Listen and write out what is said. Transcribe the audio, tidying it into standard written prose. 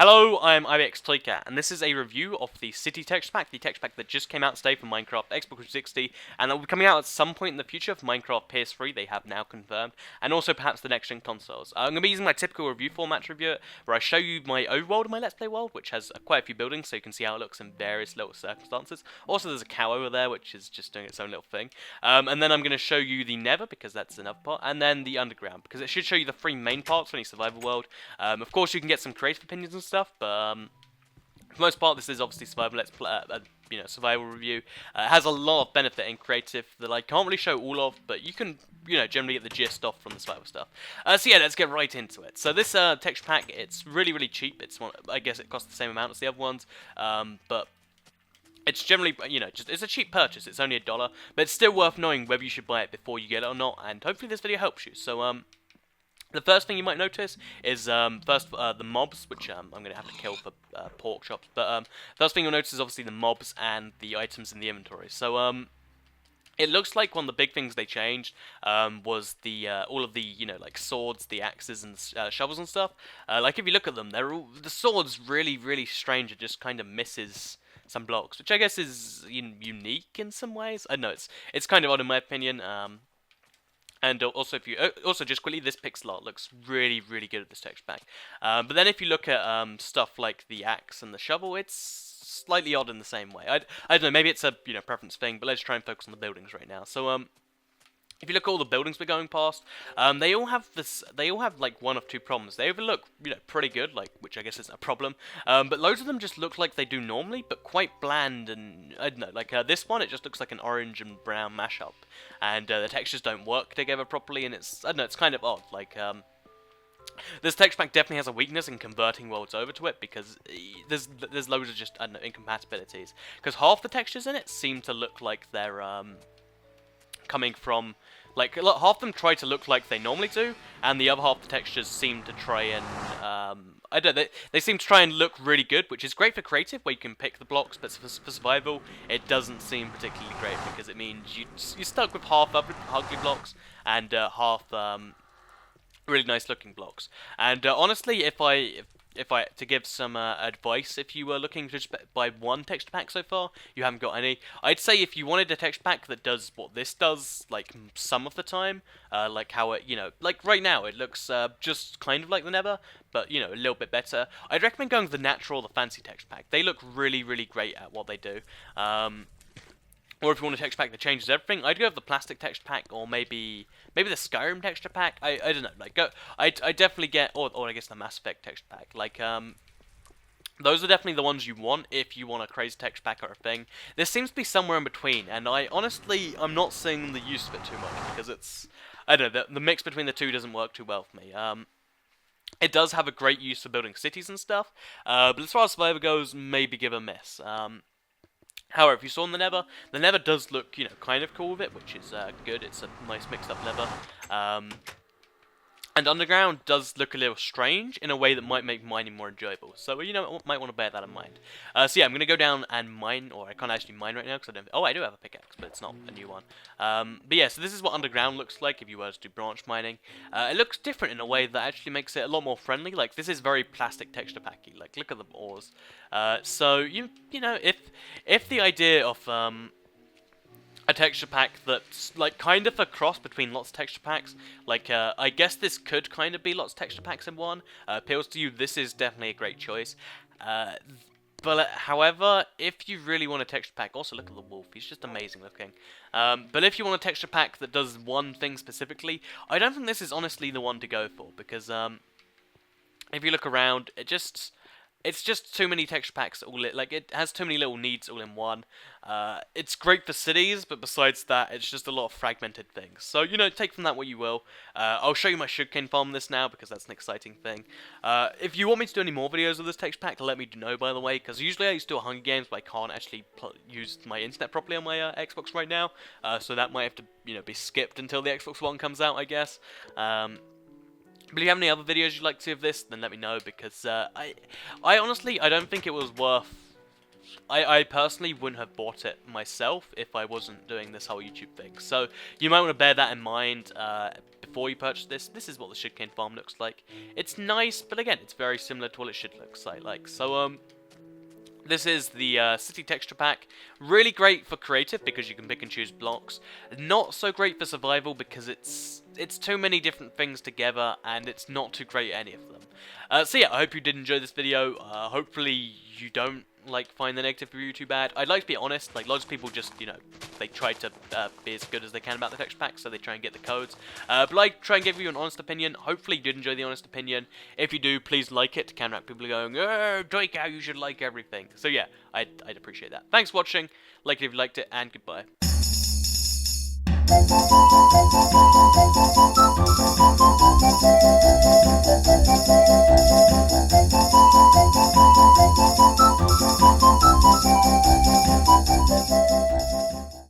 Hello, I'm IBXToyCat, and this is a review of the City texture pack, the texture pack that just came out today for Minecraft Xbox 360, and that will be coming out at some point in the future for Minecraft PS3, they have now confirmed, and also perhaps the next-gen consoles. I'm going to be using my typical review format to review it, where I show you my overworld of my Let's Play world, which has quite a few buildings, so you can see how it looks in various little circumstances. Also, there's a cow over there, which is just doing its own little thing. And then I'm going to show you the Nether, because that's another part, and then the Underground, because it should show you the three main parts for any survival world. Of course, you can get some creative opinions and stuff, but for the most part, this is obviously survival. Let's play, survival review. It has a lot of benefit in creative that I can't really show all of, but you can, generally get the gist off from the survival stuff. So yeah, let's get right into it. So this texture pack, it's really, really cheap. I guess it costs the same amount as the other ones, but it's generally, it's a cheap purchase. It's only $1, but it's still worth knowing whether you should buy it before you get it or not. And hopefully, this video helps you. So the first thing you might notice is, the mobs, which I'm going to have to kill for pork chops. But first thing you'll notice is obviously the mobs and the items in the inventory. So it looks like one of the big things they changed was the all of the like swords, the axes, and shovels and stuff. Like if you look at them, the swords really, really strange. It just kind of misses some blocks, which I guess is unique in some ways. I don't know, it's kind of odd in my opinion. And also, also just quickly, this pixel art looks really, really good at this texture pack. But then if you look at stuff like the axe and the shovel, it's slightly odd in the same way. I don't know, maybe it's a preference thing, but let's try and focus on the buildings right now. So if you look at all the buildings we're going past, they all have like one of two problems. They either look pretty good, like, which I guess isn't a problem, but loads of them just look like they do normally, but quite bland. And I don't know, like this one, it just looks like an orange and brown mashup, and the textures don't work together properly, and I don't know, it's kind of odd. Like this texture pack definitely has a weakness in converting worlds over to it, because there's loads of just, I don't know, incompatibilities. Because half the textures in it seem to look like they're coming from, like, half of them try to look like they normally do, and the other half of the textures seem to try and, I don't know, they seem to try and look really good, which is great for creative, where you can pick the blocks, but for survival, it doesn't seem particularly great, because it means you're stuck with half ugly blocks, and half, really nice looking blocks. And honestly, if I to give some advice, if you were looking to just buy one texture pack so far, you haven't got any, I'd say if you wanted a texture pack that does what this does, like some of the time, like how it, like right now it looks just kind of like the Nether, but a little bit better, I'd recommend going with the natural or the fancy texture pack. They look really, really great at what they do. Or if you want a texture pack that changes everything, I'd go with the plastic texture pack, or maybe the Skyrim texture pack. I don't know. Like I definitely get, or I guess the Mass Effect texture pack. Like those are definitely the ones you want if you want a crazy texture pack or a thing. This seems to be somewhere in between, and I'm not seeing the use of it too much, because I don't know, the mix between the two doesn't work too well for me. It does have a great use for building cities and stuff, but as far as survivor goes, maybe give a miss. However, if you saw in the Nether does look, kind of cool with it, which is good. It's a nice mixed-up Nether. And Underground does look a little strange in a way that might make mining more enjoyable. So, might want to bear that in mind. So yeah, I'm going to go down and mine, or I can't actually mine right now because I don't... Oh, I do have a pickaxe, but it's not a new one. But yeah, so this is what Underground looks like if you were to do branch mining. It looks different in a way that actually makes it a lot more friendly. Like, this is very plastic texture packy. Like, look at the ores. So, if the idea of... a texture pack that's like kind of a cross between lots of texture packs, like I guess this could kind of be lots of texture packs in one, appeals to you, this is definitely a great choice. But however, if you really want a texture pack, also look at the wolf, he's just amazing looking. But if you want a texture pack that does one thing specifically, I don't think this is honestly the one to go for, because if you look around, it's just too many texture packs it has too many little needs all in one. It's great for cities, but besides that, it's just a lot of fragmented things. So, take from that what you will. I'll show you my Sugarcane Farm on this now, because that's an exciting thing. If you want me to do any more videos of this texture pack, let me know, by the way, because usually I used to do Hunger Games, but I can't actually use my internet properly on my Xbox right now. So that might have to, be skipped until the Xbox One comes out, I guess. But if you have any other videos you'd like to see of this, then let me know, because I honestly, I don't think it was worth... I personally wouldn't have bought it myself if I wasn't doing this whole YouTube thing. So you might want to bear that in mind before you purchase this, this is what the Sugarcane Farm looks like. It's nice, but again, it's very similar to what it should look like. So, this is the City Texture Pack. Really great for creative because you can pick and choose blocks. Not so great for survival because it's too many different things together and it's not too great at any of them. So yeah, I hope you did enjoy this video. Hopefully you don't find the negative review too bad. I'd like to be honest, lots of people just, they try to be as good as they can about the texture pack, so they try and get the codes. But I try and give you an honest opinion. Hopefully you did enjoy the honest opinion. If you do, please like it to counteract people going, oh, Toika, you should like everything. So yeah, I'd appreciate that. Thanks for watching, like it if you liked it, and goodbye.